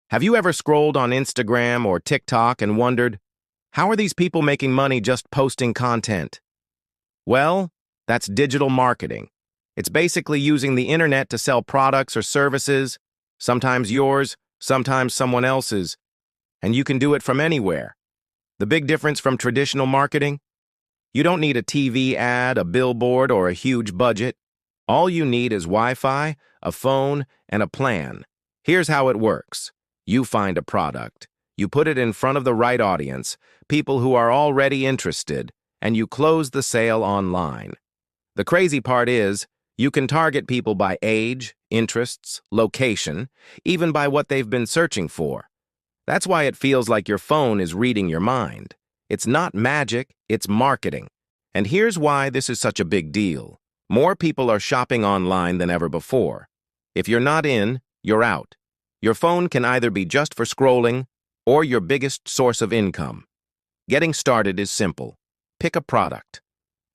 Have you ever scrolled on Instagram or TikTok and wondered, how are these people making money just posting content? Well, that's digital marketing. It's basically using the internet to sell products or services, sometimes yours, sometimes someone else's, and you can do it from anywhere. The big difference from traditional marketing? You don't need a TV ad, a billboard, or a huge budget. All you need is Wi-Fi, a phone, and a plan. Here's how it works. You find a product. You put it in front of the right audience, people who are already interested, and you close the sale online. The crazy part is, you can target people by age, interests, location, even by what they've been searching for. That's why it feels like your phone is reading your mind. It's not magic, it's marketing. And here's why this is such a big deal. More people are shopping online than ever before. If you're not in, you're out. Your phone can either be just for scrolling or your biggest source of income. Getting started is simple. Pick a product.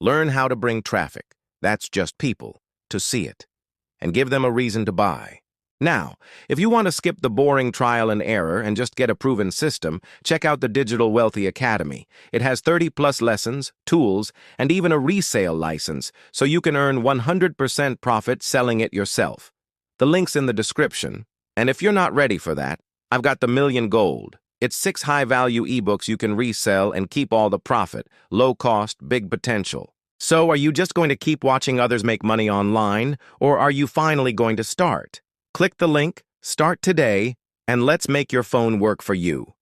Learn how to bring traffic, that's just people, to see it, and give them a reason to buy. Now, if you want to skip the boring trial and error and just get a proven system, check out the Digital Wealthy Academy. It has 30+ lessons, tools, and even a resale license, so you can earn 100% profit selling it yourself. The link's in the description. And if you're not ready for that, I've got the Million Gold. It's 6 high-value ebooks you can resell and keep all the profit. Low cost, big potential. So are you just going to keep watching others make money online, or are you finally going to start? Click the link, start today, and let's make your phone work for you.